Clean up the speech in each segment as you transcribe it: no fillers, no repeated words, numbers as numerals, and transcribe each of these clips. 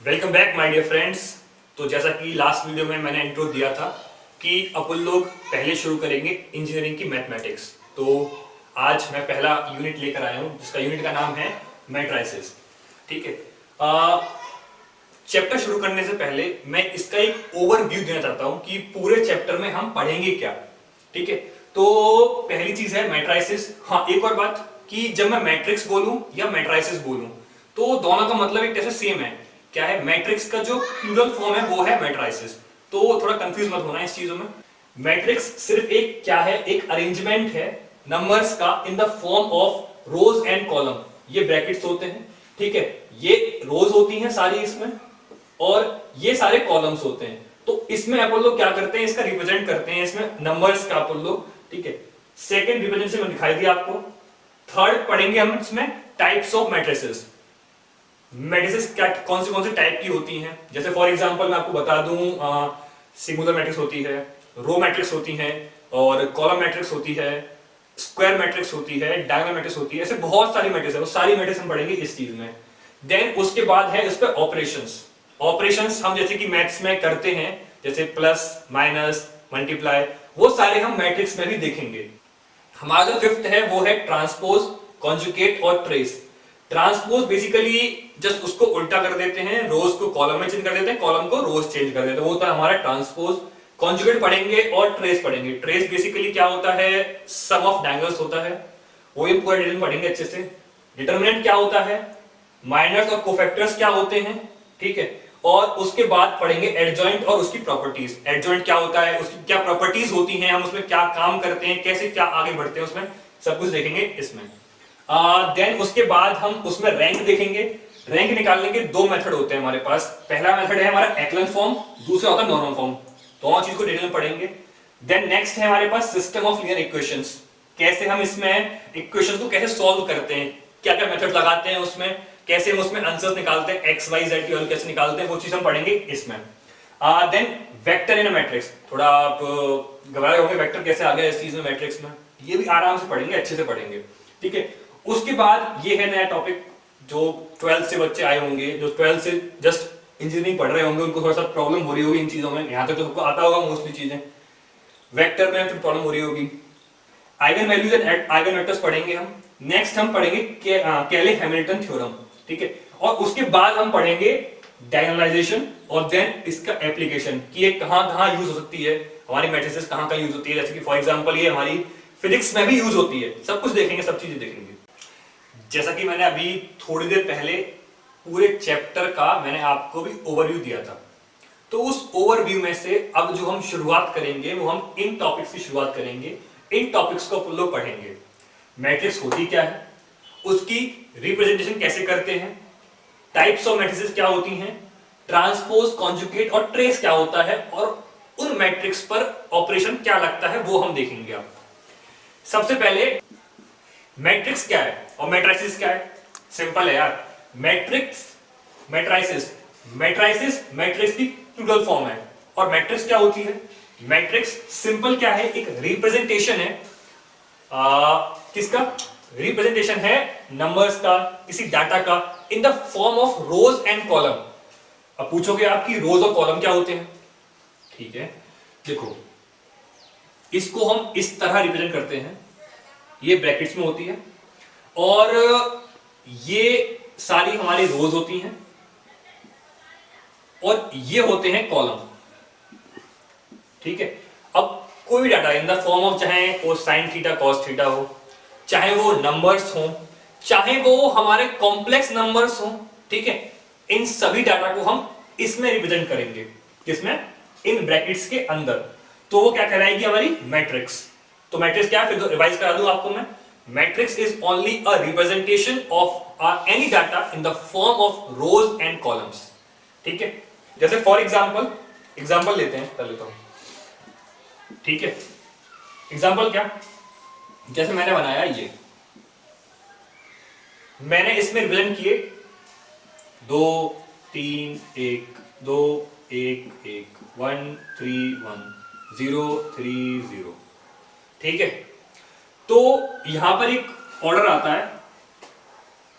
Welcome back my dear friends. तो जैसा कि लास्ट वीडियो में मैंने इंट्रो दिया था कि अपन लोग पहले शुरू करेंगे इंजीनियरिंग की मैथमेटिक्स। तो आज मैं पहला यूनिट लेकर आया हूं जिसका यूनिट का नाम है मैट्रिसेस। ठीक है, चैप्टर शुरू करने से पहले मैं इसका एक ओवरव्यू देना चाहता हूं कि पूरे चैप्टर में हम पढ़ेंगे क्या। ठीक है, तो पहली चीज है मैट्रिसेस। हाँ, एक और बात कि जब मैं मैट्रिक्स बोलूं या मैट्रिसेस बोलूं तो दोनों का मतलब एक जैसे सेम है। क्या है, मैट्रिक्स का जो प्लूरल फॉर्म है वो है मैट्रिसेस। तो थोड़ा कंफ्यूज मत होना इस चीजों में। मैट्रिक्स सिर्फ एक क्या है, एक अरेंजमेंट है नंबर्स का in the form of rose and column. ये ब्रैकेट्स होते हैं, ठीक है, ये रोज होती हैं सारी इसमें और ये सारे कॉलम्स होते हैं। तो इसमें अपन लोग क्या करते हैं, इसका रिप्रेजेंट करते हैं इसमें नंबर्स का अपन लोग। ठीक है, सेकंड रिप्रेजेंटेशन दिखाई दिया आपको। थर्ड पढ़ेंगे हम इसमें टाइप्स ऑफ मैट्रिसेस। मैट्रिसेस क्या कौन सी टाइप की होती हैं, जैसे फॉर एग्जांपल मैं आपको बता दूं, सिंगुलर मैट्रिक्स होती है, रो मैट्रिक्स होती है और कॉलम मैट्रिक्स होती है, स्क्वायर मैट्रिक्स होती है, डायगोनल मैट्रिक्स होती है। ऐसे बहुत सारी मैट्रिक्स है, वो सारी मैट्रिक्स हम पढ़ेंगे इस चीज में। देन उसके बाद है इस पे ऑपरेशंस। ऑपरेशंस हम जैसे कि मैथ्स में करते हैं, जैसे प्लस माइनस मल्टीप्लाई, वो सारे हम मैट्रिक्स में भी देखेंगे। हमारा जो फिफ्थ है वो है ट्रांसपोज, कॉन्जुगेट और ट्रेस। ट्रांसपोज बेसिकली जस्ट उसको उल्टा कर देते हैं, रोज को कॉलम में चेंज कर देते हैं, कॉलम को रोज चेंज कर देते हैं, वो होता है हमारा ट्रांसपोज। कॉन्जुगेट पढ़ेंगे और ट्रेस पढ़ेंगे। ट्रेस बेसिकली क्या होता है, सम ऑफ डायगोनल्स होता है, वो भी पूरा डिटेल पढ़ेंगे अच्छे से। डिटरमिनेंट क्या होता है, माइनर्स और कोफैक्टर्स क्या होते हैं, ठीक है, और उसके बाद पढ़ेंगे एडजॉइंट और उसकी प्रॉपर्टीज। एडजॉइंट क्या होता है, उसकी क्या प्रॉपर्टीज होती हैं, हम उसमें क्या काम करते हैं, कैसे क्या आगे बढ़ते हैं, उसमें सब कुछ देखेंगे इसमें। देन उसके बाद हम उसमें रैंक देखेंगे। रैंक निकालने के दो मेथड होते हैं हमारे पास। पहला मेथड है हमारा एक्लन फॉर्म, दूसरा होता है नॉर्मल फॉर्म। दोनों चीज को डिटेल में पढ़ेंगे। देन नेक्स्ट है हमारे पास सिस्टम ऑफ लीनियर इक्वेशंस। कैसे हम इसमें इक्वेशंस को कैसे सॉल्व करते हैं, क्या क्या मेथड लगाते हैं उसमें, कैसे हम उसमें आंसर्स निकालते हैं, एक्स वाई जेड की वैल्यू कैसे निकालते हैं, वो चीज हम पढ़ेंगे इसमें। देन वेक्टर इन मैट्रिक्स, थोड़ा आप घबराए होंगे वेक्टर कैसे आ गया इस चीज में मैट्रिक्स में, ये भी आराम से पढ़ेंगे, अच्छे से पढ़ेंगे। ठीक है, उसके बाद ये है नया टॉपिक जो 12th से बच्चे आए होंगे, जो 12th से जस्ट इंजीनियरिंग पढ़ रहे होंगे, उनको थोड़ा सा प्रॉब्लम हो रही होगी इन चीजों में। यहां तक तो सबको आता होगा मोस्टली चीजें, वेक्टर में फिर प्रॉब्लम हो रही होगी। Eigen values and eigen vectors पढ़ेंगे हम। नेक्स्ट हम पढ़ेंगे केली हैमिल्टन थ्योरम, ठीक है, और उसके बाद हम पढ़ेंगे डायगोनलाइजेशन और देन इसका एप्लीकेशन कि ये कहां-कहां यूज हो सकती है, हमारी मैट्रिसेस कहां-कहां यूज होती है। जैसे कि फॉर एग्जांपल ये हमारी फिजिक्स में भी यूज होती है। सब कुछ देखेंगे, सब चीजें देखेंगे। जैसा कि मैंने अभी थोड़ी देर पहले पूरे चैप्टर का मैंने आपको भी ओवरव्यू दिया था, तो उस ओवरव्यू में से अब जो हम शुरुआत करेंगे वो हम इन टॉपिक्स की शुरुआत करेंगे। इन टॉपिक्स को अपन लोग पढ़ेंगे। मैट्रिक्स होती क्या है, उसकी रिप्रेजेंटेशन कैसे करते हैं, टाइप्स ऑफ मैट्रिसेस क्या होती हैं, ट्रांसपोज, कॉन्जुगेट और ट्रेस क्या होता है, और उन मैट्रिक्स पर ऑपरेशन क्या लगता है वो हम देखेंगे। अब सबसे पहले मैट्रिक्स क्या है और मैट्रिसेस क्या है। सिंपल है यार, मैट्रिक्स मैट्रिसेस, मैट्रिसेस मैट्रिक्स की प्लूरल फॉर्म है। और मैट्रिक्स क्या होती है, मैट्रिक्स सिंपल क्या है, एक रिप्रेजेंटेशन है। किसका रिप्रेजेंटेशन है, नंबर्स का, किसी डाटा का, in the form of rose and column. अब पूछोगे आप कि रोज और कॉलम क्या होते हैं, ठीक है, देखो इसको हम इस तरह रिप्रेजेंट करते हैं, ये ब्रैकेट्स में होती है और ये सारी हमारी रोज होती हैं और ये होते हैं कॉलम, ठीक है। अब कोई भी data in the form of, चाहे वो साइन थीटा कॉस थीटा हो, चाहे वो नंबर्स हो, चाहे वो हमारे कॉम्प्लेक्स नंबर्स हो, ठीक है, इन सभी डाटा को हम इसमें रिप्रेजेंट करेंगे। किसमें, इन ब्रैकेट्स के अंदर। तो वो क्या कहलाएगी, हमारी मैट्रिक्स। तो मैट्रिक्स क्या है, फिर रिवाइज करा दूं आपको मैं। Matrix is only a representation of any data in the form of rose and columns, ठीक है। जैसे फॉर एग्जांपल लेते हैं, कर लेता हूं, ठीक है। एग्जांपल क्या, जैसे मैंने बनाया ये, मैंने इसमें रिप्रेजेंट किए 2 3 1 2 1 1 1 3 1 0 3 0, ठीक है। तो यहां पर एक ऑर्डर आता है,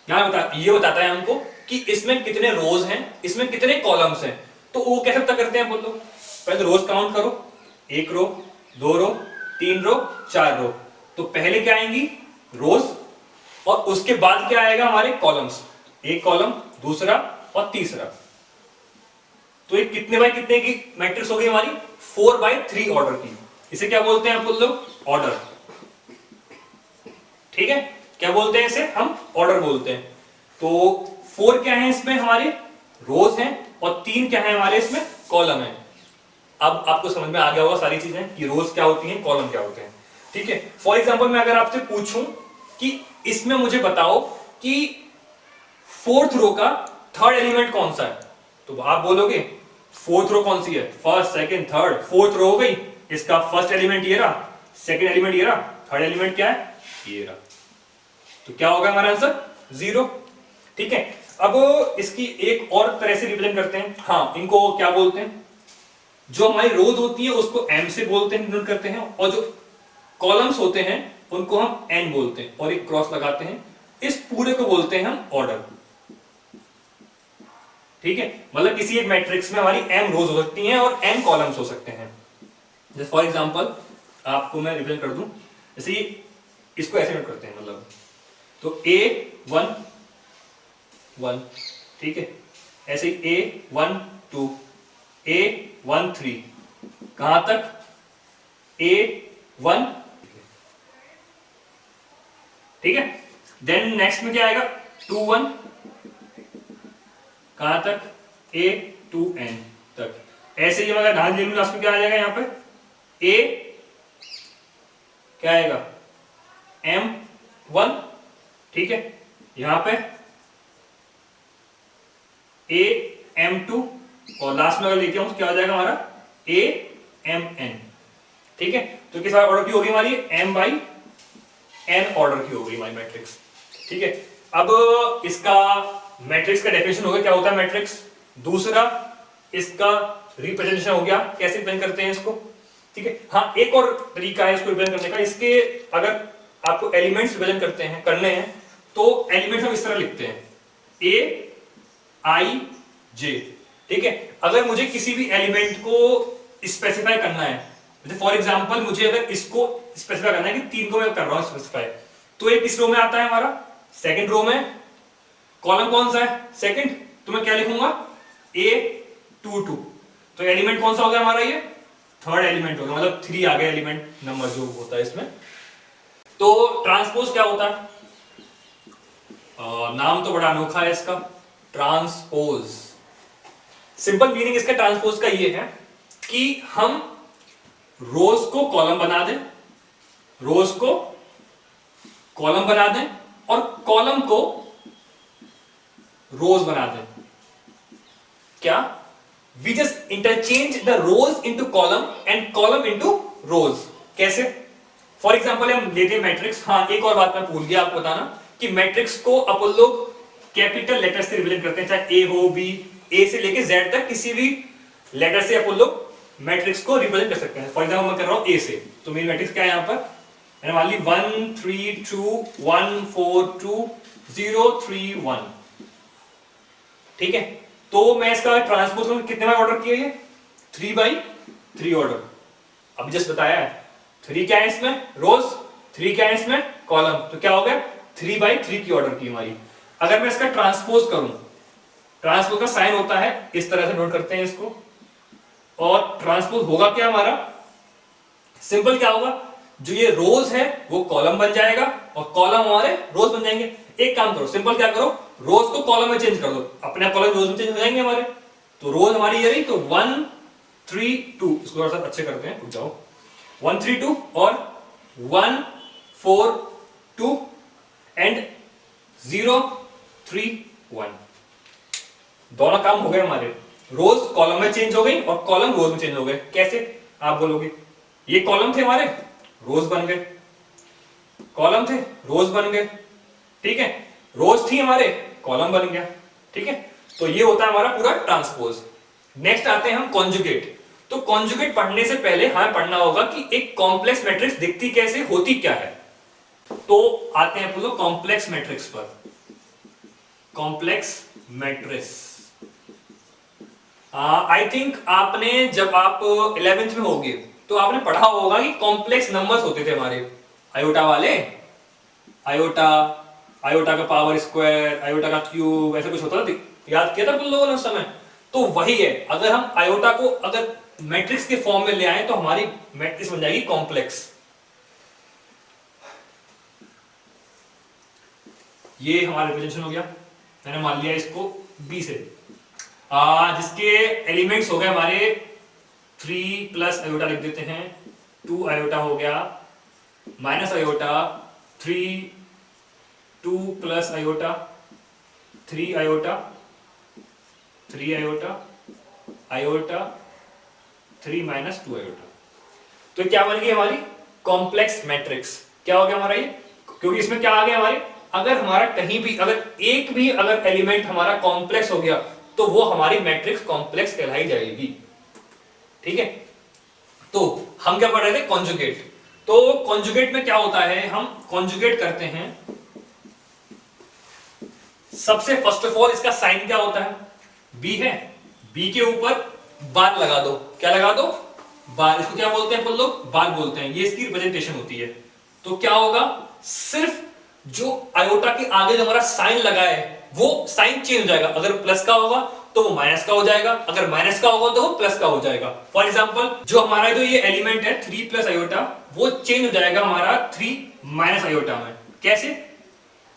ये बताता है हमको कि इसमें कितने रोज हैं, इसमें कितने कॉलम्स हैं। तो वो कैसे पता करते हैं बोल लो? पहले रोज काउंट करो, 1 रो, 2 रो, 3 रो, 4 रो। तो पहले क्या आएंगी? रोज, और उसके बाद क्या आएगा? हमारे कॉलम्स, एक कॉलम, दूसरा और तीसरा। तो ये कितने बाय कितने की मैट्रिक्स हो गई हमारी? 4/3 ऑर्डर की। इसे क्या बोलते हैं आप बोल लो? ऑर्डर। ठीक है, क्या बोलते हैं इसे? हम ऑर्डर बोलते हैं। तो 4 क्या है इसमें? हमारे रोज हैं, और 3 क्या है हमारे इसमें? कॉलम है। अब आपको समझ में आ गया होगा सारी चीजें कि रोज क्या होती हैं, कॉलम क्या होते हैं। ठीक है, फॉर एग्जांपल मैं अगर आपसे पूछूं कि इसमें मुझे बताओ कि 4th रो का 3rd एलिमेंट कौन सा है, तो आप बोलोगे 4th रो कौन सी है? 1st, 2nd, 3rd, 4th रो हो गई। इसका फर्स्ट एलिमेंट ये रहा, सेकंड एलिमेंट ये रहा, थर्ड एलिमेंट क्या है? ये रहा। तो क्या होगा हमारा आंसर? 0। ठीक है, अब इसकी एक और तरह से रिप्रेजेंट करते हैं। हाँ, इनको क्या बोलते हैं? जो हमारी रोज होती है उसको m से बोलते हैं, डिनोट करते हैं, और जो कॉलम्स होते हैं उनको हम n बोलते हैं, और एक क्रॉस लगाते हैं। इस पूरे को बोलते हैं हम ऑर्डर। ठीक है, मतलब किसी एक मैट्रिक्स में हमारी m रोज हो सकती हैं और n कॉलम्स हो सकते हैं। जैसे फॉर एग्जांपल आपको मैं रिप्रेजेंट कर दूं, जैसे इसको ऐसे नोट करते हैं, मतलब तो A1 1, ठीक है, ऐसे A1 2, A1 3, कहां तक? A1, ठीक है। देन नेक्स्ट में क्या आएगा? 2 1, कहां तक? A2n तक। ऐसे ही अगर ध्यान देंगे लास्ट में क्या आ जाएगा? यहां पर A क्या आएगा? M1, ठीक है, यहां पे AM2, और लास्ट में अगर लेके आऊं क्या हो जाएगा हमारा? AMN। ठीक है, तो किस ऑर्डर की होगी हमारी? m/n ऑर्डर की होगी हमारी मैट्रिक्स। ठीक है, अब इसका मैट्रिक्स का डेफिनेशन हो गया, क्या होता है मैट्रिक्स। दूसरा इसका रिप्रेजेंटेशन हो गया, कैसे रिप्रेजेंट करते हैं इसको। ठीक है, हाँ, एक और तरीका है इसको रिप्रेजेंट करने का। इसके अगर आपको एलिमेंट्स रिप्रेजेंट करने हैं तो एलिमेंट्स हम इस तरह लिखते हैं, A-I-J। ठीक है, अगर मुझे किसी भी एलिमेंट को स्पेसिफाई करना है, जैसे फॉर एग्जांपल मुझे अगर इसको स्पेसिफाई करना है कि 3 को मैं कर रहा हूं स्पेसिफाई, तो ये किस रो में आता है हमारा? सेकंड रो में। कॉलम कौन सा है? सेकंड। तो मैं क्या लिखूंगा? A22। तो एलिमेंट कौन सा हो गया हमारा? ये थर्ड एलिमेंट हो गया, मतलब 3 आ गया एलिमेंट नंबर जो होता है इसमें। तो ट्रांसपोज क्या होता है? नाम तो बड़ा अनोखा है इसका, ट्रांसपोज। सिंपल मीनिंग इसका ट्रांसपोज का ये है कि हम रोज को कॉलम बना दें, रोज को कॉलम बना दें, और कॉलम को रोज बना दें। क्या? We just interchange the rows into column and column into rows. कैसे? फॉर एग्जांपल हम लेते हैं मैट्रिक्स। हाँ, एक और बात मैं भूल गया आपको बताना कि मैट्रिक्स को अपन लोग कैपिटल लेटर से रिप्रेजेंट करते हैं, चाहे ए हो, बी, ए से लेके जेड तक किसी भी लेटर से अपन लोग मैट्रिक्स को रिप्रेजेंट कर सकते हैं। फॉर एग्जांपल मैं कर रहा हूं ए से, तो मेरी मैट्रिक्स क्या है यहां पर? मैंने मान ली 1 3 2 1 4 2 0 3 1। ठीक है, तो मैं इसका ट्रांसपोज कितने बार ऑर्डर किया? ये 3/3 ऑर्डर। अभी जस्ट बताया है 3 क्या है इसमें? रोज। 3 क्या है इसमें? कॉलम। तो क्या हो गया? 3/3 की ऑर्डर की हमारी। अगर मैं इसका ट्रांसपोज करूं, ट्रांसपोज का साइन होता है इस तरह से, नोट करते हैं इसको। और ट्रांसपोज होगा क्या हमारा? सिंपल क्या होगा? जो ये रोज है वो कॉलम बन जाएगा, और कॉलम हमारे रोज बन जाएंगे। एक काम करो, सिंपल क्या करो, रोज को कॉलम में चेंज कर दो, अपने कॉलम रोज में चेंज हो जाएंगे हमारे। तो रोज हमारी ये रही, तो 1 3 2, इसको थोड़ा सा अच्छे करते हैं, रुक जाओ। 1 3 2 और 1 4 2 एंड 0 3 1। दोनों काम हो गए हमारे, रोज कॉलम में चेंज हो गई और कॉलम रोज में चेंज हो गए। कैसे आप बोलोगे? ये कॉलम थे हमारे, रोज बन गए, कॉलम थे, रोज बन गए। ठीक है, रोज थी हमारे, कॉलम बन गया। ठीक है, तो ये होता है हमारा पूरा ट्रांसपोज। नेक्स्ट आते हैं हम कॉन्जुगेट। तो कॉन्जुगेट पढ़ने से पहले हमें पढ़ना होगा कि एक कॉम्प्लेक्स मैट्रिक्स दिखती कैसे, होती क्या है। तो आते हैं कॉम्प्लेक्स मैट्रिक्स पर। Complex matrix. आई थिंक आपने जब आप 11th में होगे तो आपने पढ़ा होगा कि कॉम्प्लेक्स नंबर्स होते थे हमारे, आयोटा वाले, आयोटा, आयोटा का पावर स्क्वायर, आयोटा का क्यूब, ऐसा कुछ होता था, याद किया था तुम लोगों ने उस समय? तो वही है, अगर हम आयोटा को अगर मैट्रिक्स के फॉर्म में ले आए तो हमारी मैट्रिक्स बन जाएगी कॉम्प्लेक्स। ये हमारा रिप्रेजेंटेशन हो गया, मैंने मान लिया इसको बी से, जिसके एलिमेंट्स हो गए हमारे 3 प्लस आयोटा लिख देते हैं, 2 आयोटा हो गया, minus iota, 3, 2 plus iota, 3 iota, 3 iota, iota, 3 minus 2 iota. तो क्या बन गई हमारी कॉम्प्लेक्स मैट्रिक्स। क्या हो गया हमारा ये, क्योंकि इसमें क्या आ गया हमारे, अगर हमारा कहीं भी अगर एक भी अगर एलिमेंट हमारा कॉम्प्लेक्स हो गया तो वो हमारी मैट्रिक्स कॉम्प्लेक्स कहलाई जाएगी। ठीक है, तो हम क्या पढ़ रहे थे, कॉन्जुगेट। तो कॉन्जुगेट में क्या होता है, हम कॉन्जुगेट करते हैं, सबसे फर्स्ट ऑफ ऑल इसका साइन क्या होता है, बी है, बी के ऊपर बार लगा दो, क्या लगा दो, बार, इसको क्या बोलते हैं अपन लोग, बार बोलते हैं, ये इसकी रिप्रेजेंटेशन होती है। तो क्या होगा, सिर्फ जो आयोटा के आगे जो हमारा साइन लगा है वो साइन चेंज हो जाएगा, अगर प्लस का होगा तो वो माइनस का हो जाएगा, अगर माइनस का होगा तो वो प्लस का हो जाएगा। फॉर एग्जांपल जो हमारा जो ये एलिमेंट है 3 प्लस आयोटा, वो चेंज हो जाएगा हमारा 3 माइनस आयोटा में। कैसे,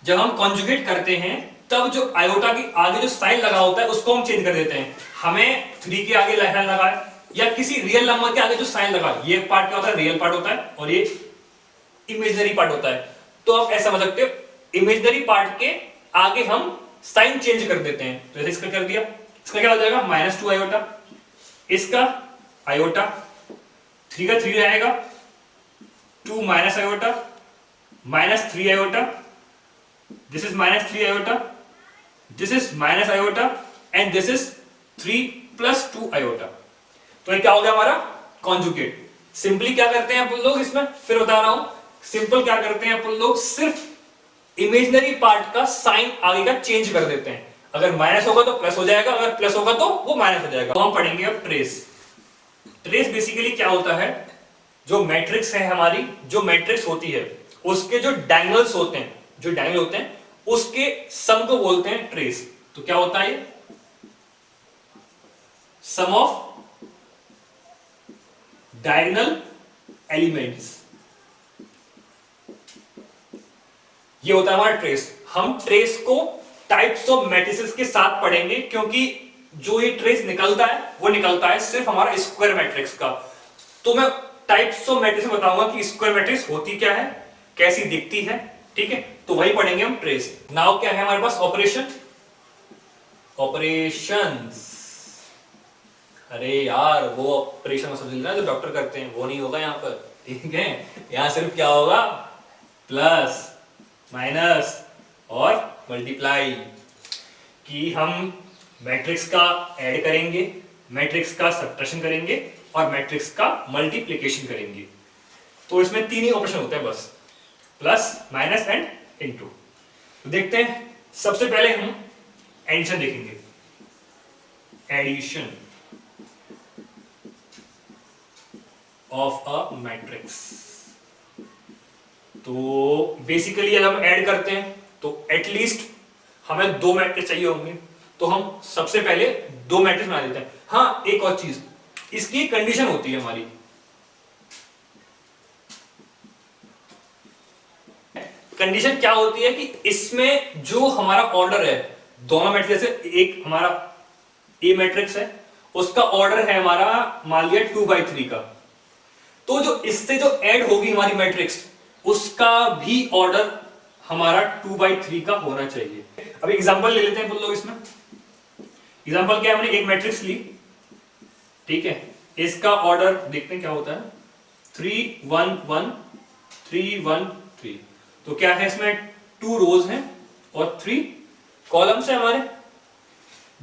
जब हम कॉन्जुगेट करते हैं तब जो आयोटा के आगे जो साइन लगा होता है उसको हम चेंज कर देते हैं। हमें 3 के आगे साइन लगा है या किसी रियल नंबर के आगे जो साइन लगा, ये पार्ट क्या होता है, रियल पार्ट होता है और ये इमेजिनरी पार्ट होता है। तो आप ऐसा समझ सकते हो, इमेजिनरी पार्ट के आगे हम साइन चेंज कर देते हैं। तो जैसे इसका कर दिया, इसका क्या हो जाएगा, -2 आयोटा, इसका आयोटा, 3 का 3 रहेगा, 2 minus iota, -3 iota, this is -3 iota, this is minus iota and this is 3 plus 2 iota. तो ये क्या हो गया हमारा कॉन्जुगेट। सिंपली क्या करते हैं अपन लोग इसमें, फिर बता रहा हूं, सिंपल क्या करते हैं अपन लोग, सिर्फ इमेजिनरी पार्ट का साइन आगे का चेंज कर देते हैं, अगर माइनस होगा तो प्लस हो जाएगा, अगर प्लस होगा तो वो माइनस हो जाएगा। तो हम पढ़ेंगे अब ट्रेस। ट्रेस बेसिकली क्या होता है, जो मैट्रिक्स है हमारी, जो मैट्रिक्स होती है उसके जो डायगोनल्स होते हैं, जो डायगोनल होते हैं उसके सम को बोलते हैं ट्रेस। तो क्या होता है, सम ऑफ डायगोनल एलिमेंट्स, ये होता है हमारा ट्रेस। हम ट्रेस को टाइप्स ऑफ मैट्रिसेस के साथ पढ़ेंगे, क्योंकि जो ये ट्रेस निकलता है वो निकलता है सिर्फ हमारा स्क्वायर मैट्रिक्स का। तो मैं टाइप्स ऑफ मैट्रिक्स बताऊंगा कि स्क्वायर मैट्रिक्स होती क्या है, कैसी दिखती है, ठीक है, तो वही पढ़ेंगे हम ट्रेस। नाउ क्या है हमारे पास, ऑपरेशन, ऑपरेशंस। अरे यार वो ऑपरेशन समझ लेना जो डॉक्टर करते हैं, वो नहीं होगा यहाँ पर, ठीक है, यहाँ सिर्फ क्या होगा, प्लस माइनस और मल्टीप्लाई, कि हम मैट्रिक्स का ऐड करेंगे, मैट्रिक्स का सब्ट्रैक्शन करेंगे और मैट्रिक्स का मल्टीप्लिकेशन करेंगे। तो इसमें 3 ही ऑपरेशन होते हैं बस, प्लस माइनस एंड इनटू। तो देखते हैं, सबसे पहले हम एडिशन देखेंगे, एडिशन ऑफ अ मैट्रिक्स। तो बेसिकली अगर हम ऐड करते हैं तो एटलीस्ट हमें 2 मैट्रिक्स चाहिए होंगे, तो हम सबसे पहले 2 मैट्रिक्स बना देते हैं। हाँ, एक और चीज, इसकी कंडीशन होती है हमारी, कंडीशन क्या होती है कि इसमें जो हमारा ऑर्डर है, दोनों मैट्रिक्स से, एक हमारा ए मैट्रिक्स है, उसका ऑर्डर है हमारा मान लिया 2/3 का, तो जो इससे जो ऐड होगी हमारी मैट्रिक्स उसका भी ऑर्डर हमारा 2/3 का होना चाहिए। अब एग्जांपल ले लेते हैं लोग इसमें। एग्जांपल क्या है, हमने एक मैट्रिक्स ली, ठीक है, इसका ऑर्डर देखते हैं क्या होता है, 3 1 1 3 1 3। तो क्या है इसमें, 2 रोज हैं और 3 कॉलम्स हैं हमारे।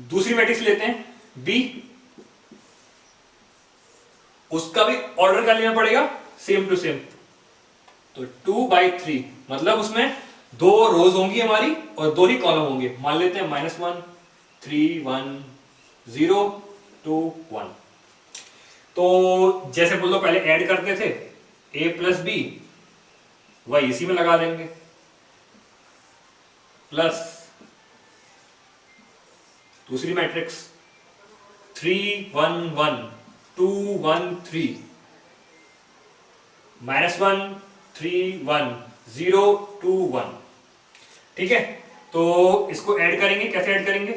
दूसरी मैट्रिक्स लेते हैं बी, उसका भी ऑर्डर क्या लेना पड़ेगा, सेम टू सेम, तो 2/3 मतलब उसमें 2 रोज होंगी हमारी और 2 ही कॉलम होंगे। मान लेते हैं -1 3 1 0 2 1। तो जैसे बोल दो पहले ऐड करते थे a प्लस बी, वही इसी में लगा देंगे, प्लस दूसरी मैट्रिक्स 3 1 1 2 1 3 -1 3 1 0 2 1। ठीक है, तो इसको ऐड करेंगे। कैसे ऐड करेंगे?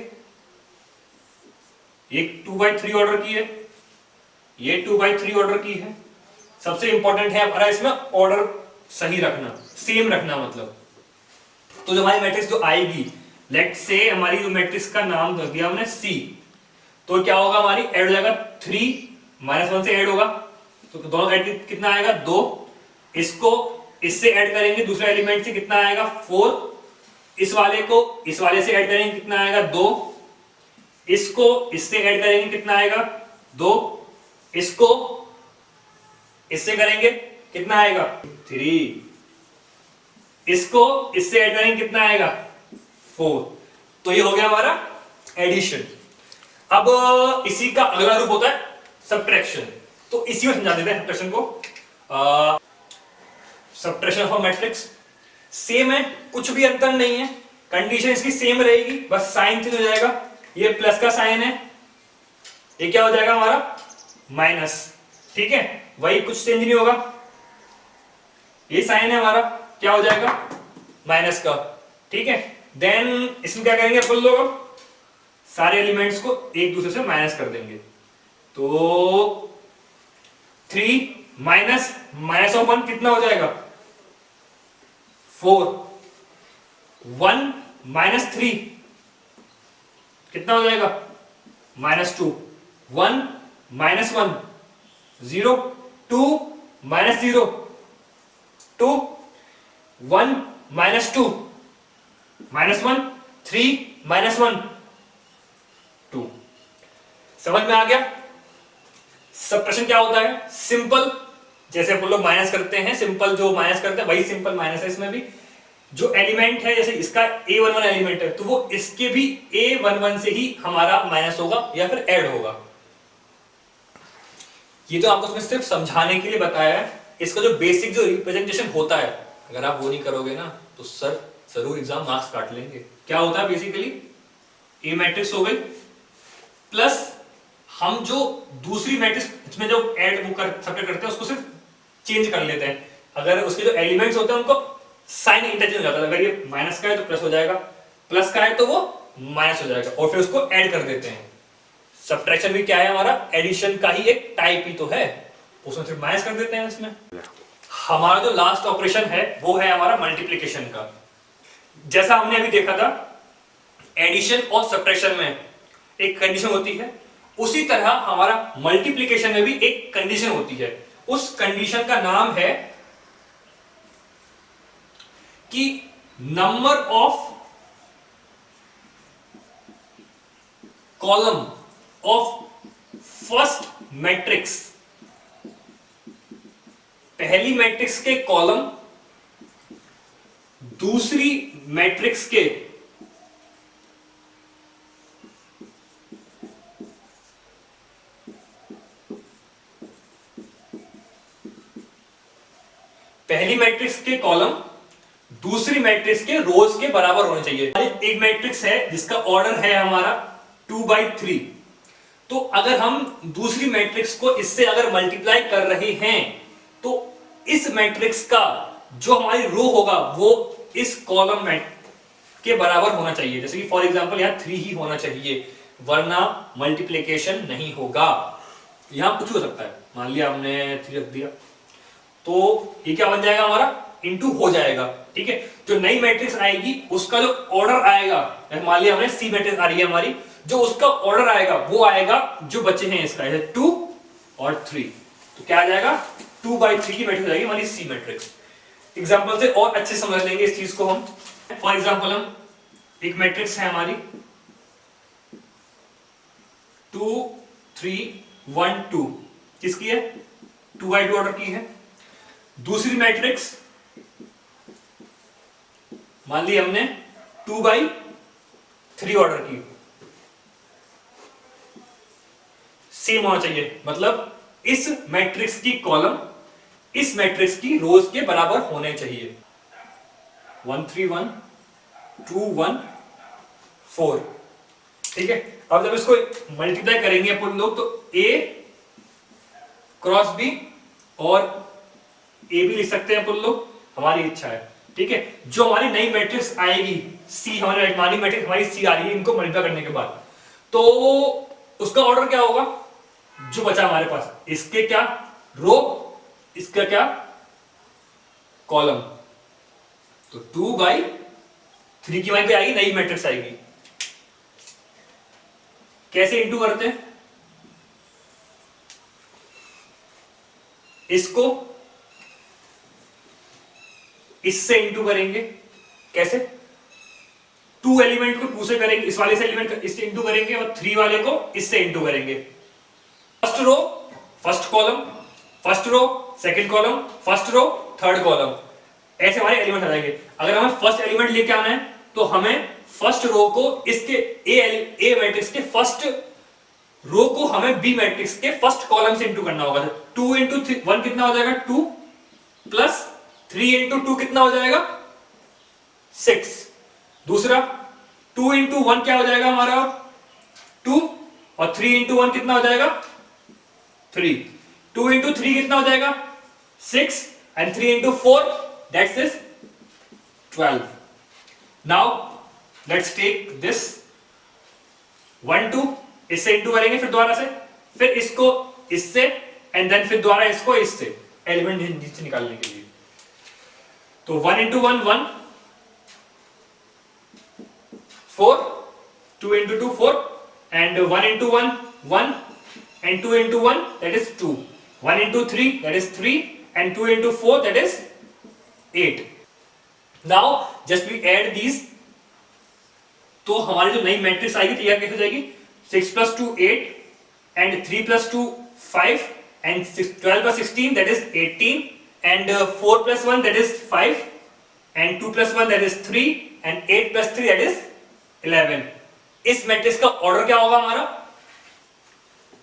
एक 2/3 ऑर्डर की है, ये 2/3 ऑर्डर की है। सबसे इंपॉर्टेंट है हमारा इसमें ऑर्डर सही रखना, सेम रखना मतलब। तो जो हमारी मैट्रिक्स जो आएगी, लेट से हमारी जो मैट्रिक्स का नाम दे दिया हमने सी, तो क्या होगा हमारी ऐड हो जाएगा 3 -1 से ऐड होगा, तो दोनों ऐड कितना आएगा 2। इसको इससे ऐड करेंगे दूसरे एलिमेंट से, कितना आएगा 4। इस वाले को इस वाले से ऐड करेंगे, कितना आएगा 2। इसको इससे ऐड करेंगे, कितना आएगा 2। इसको इससे करेंगे, कितना आएगा 3। इसको इससे ऐड करेंगे, कितना आएगा 4। तो ये हो गया हमारा एडिशन। अब इसी का अगला रूप होता है सब्ट्रैक्शन। तो इसी में समझा देते हैं सब्ट्रैक्शन को। सब्ट्रैक्शन ऑफ मैट्रिक्स सेम है, कुछ भी अंतर नहीं है, कंडीशन इसकी सेम रहेगी, बस साइन चेंज हो जाएगा। ये प्लस का साइन है, ये क्या हो जाएगा हमारा माइनस। ठीक है, वही कुछ चेंज नहीं होगा। ये साइन है हमारा, क्या हो जाएगा माइनस का। ठीक है, देन इसमें क्या करेंगे अपन लोग, सारे एलिमेंट्स को एक दूसरे से माइनस कर देंगे। तो 3 माइनस -1 कितना हो जाएगा 4। 1 -3 कितना हो जाएगा -2। 1 -1 0 2 -0 2 1 -2 -1 3 -1 2। समझ में आ गया? सब्ट्रैक्शन क्या होता है? सिंपल, जैसे हम लोग माइनस करते हैं, सिंपल जो माइनस करते हैं वही सिंपल माइनस है। इसमें भी जो एलिमेंट है, जैसे इसका a11 एलिमेंट है, तो वो इसके भी a11 से ही हमारा माइनस होगा या फिर ऐड होगा। ये तो आपको उसमें सिर्फ समझाने के लिए बताया है। इसका जो बेसिक जो रिप्रेजेंटेशन होता है, अगर आप वो नहीं करोगे ना तो सर जरूर एग्जाम मार्क्स काट लेंगे। क्या होता है बेसिकली, ए मैट्रिक्स हो गई, प्लस हम जो दूसरी मैट्रिक्स इसमें जो ऐड वो सब्ट्रैक्ट करते हैं उसको सिर्फ चेंज कर लेते हैं। अगर उसके जो एलिमेंट्स होते हैं उनको साइन इंटरचेंज हो जाता है। अगर ये माइनस का है तो प्लस हो जाएगा, प्लस का है तो वो माइनस हो जाएगा, और फिर उसको ऐड कर देते हैं। सब्ट्रैक्शन भी क्या है हमारा, एडिशन का ही एक टाइप ही तो है, उसमें सिर्फ माइनस कर देते हैं। इसमें हमारा जो लास्ट ऑपरेशन है वो है हमारा मल्टीप्लिकेशन का। जैसा हमने अभी देखा था एडिशन और सब्ट्रैक्शन में एक कंडीशन होती है, उसी तरह हमारा मल्टीप्लिकेशन में भी एक कंडीशन होती है। उस कंडीशन का नाम है कि number of column of first matrix, पहली मैट्रिक्स के कॉलम दूसरी मैट्रिक्स के पहली मैट्रिक्स के कॉलम दूसरी मैट्रिक्स के रोज के बराबर होने चाहिए। एक मैट्रिक्स है जिसका ऑर्डर है हमारा 2/3, तो अगर हम दूसरी मैट्रिक्स को इससे अगर मल्टीप्लाई कर रहे हैं तो इस मैट्रिक्स का जो हमारी रो होगा वो इस कॉलम में के बराबर होना चाहिए। जैसे कि फॉर एग्जांपल यहां 3 ही होना चाहिए, वरना मल्टीप्लिकेशन नहीं होगा। यहां कुछ हो सकता है, मान लिया हमने 3 रख दिया तो ये क्या बन जाएगा हमारा इनटू हो जाएगा। ठीक है, जो नई मैट्रिक्स आएगी उसका जो ऑर्डर आएगा, मान लिया हमने सी मैट्रिक्स आ रही है हमारी, जो उसका ऑर्डर आएगा वो आएगा जो बचे हैं इसका 2 और 3, तो क्या आ जाएगा 2/3 की मैट्रिक्स आएगी हमारी सी मैट्रिक्स। एग्जांपल से और अच्छे समझ लेंगे इस चीज को हम। फॉर एग्जांपल हम एक मैट्रिक्स है हमारी 2 3 1 2, किसकी है 2/2 ऑर्डर की है। दूसरी मैट्रिक्स मान ली हमने 2/3 ऑर्डर की, सेम होना चाहिए, मतलब इस मैट्रिक्स की कॉलम इस मैट्रिक्स की रोज के बराबर होने चाहिए। 1 3 1 2 1 4, ठीक है। अब जब इसको मल्टीप्लाई करेंगे अपन लोग तो A क्रॉस B और A भी लिख सकते हैं अपन लोग, हमारी इच्छा है, ठीक है। जो हमारी नई मैट्रिक्स आएगी C, हमारी एडमानी मैट्रिक्स हमारी C आ रही है, इनको मल्टीप्लाई करने के बाद तो उसका ऑर्डर क्या होगा, जो बचा हमारे पास, इसके क्या रो, इसका क्या कॉलम। तो 2/3 की वहीं पे आएगी, नई मैट्रिक्स आएगी। कैसे इंटू करते हैं, इसको इससे इंटू करेंगे। कैसे, 2 एलिमेंट को 2 से करेंगे, इस वाले से एलिमेंट इससे इंटू करेंगे और 3 वाले को इससे इंटू करेंगे। First row first column, first row second column, first row third column, ऐसे हमारे एलिमेंट आ जाएंगे। अगर हमें फर्स्ट एलिमेंट लेके आना है तो हमें फर्स्ट रो को इसके ए मैट्रिक्स के फर्स्ट रो को हमें बी मैट्रिक्स के फर्स्ट कॉलम से इंटू करना होगा। 2 इंटू 1 कितना हो जाएगा 2, प्लस 3 इंटू 2 कितना हो जाएगा 6। दूसरा 2 इंटू 1 क्या हो जाएगा हमारा 2, और 3 इंटू 1 कितना हो जाएगा 3। 2 इंटू 3 कितना हो जाएगा 6, and 3 into 4 that's is 12। Now let's take this 1 2, इससे इंटू करेंगे फिर दोबारा से, फिर इसको इससे, एंड देन फिर दोबारा इसको इससे, एलिमेंट नीचे निकालने के लिए। तो 1 into 1 1, 4, 2 into 2 4, and 1 into 1 1, and 2 into 1 that is 2, 1 into 3 that is 3, and 2 into 4 that is 8. Now just we add these, तो हमारी जो नई मैट्रिक्स आएगी तैयार कैसे जाएगी, 6 plus 2 8, and 3 plus 2 5, and 12 plus 16 that is 18, and 4 plus 1 that is 5, and 2 plus 1 that is 3, and 8 plus 3 that is 11। इस matrix का ऑर्डर क्या होगा हमारा,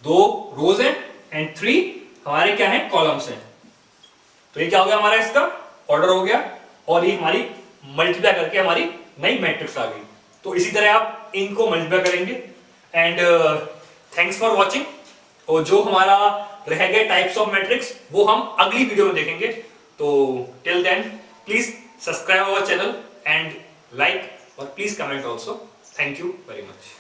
2 रोज हैं एंड 3 हमारे क्या है कॉलम्स हैं। तो ये क्या हो गया हमारा, इसका ऑर्डर हो गया, और ये हमारी मल्टीप्लाई करके हमारी नई मैट्रिक्स आ गई। तो इसी तरह आप इनको मल्टीप्लाई करेंगे। And thanks for watching. और जो हमारा रह गए टाइप्स ऑफ मैट्रिक्स वो हम अगली वीडियो में देखेंगे। तो till then please subscribe our channel and like, और please comment also. Thank you very much.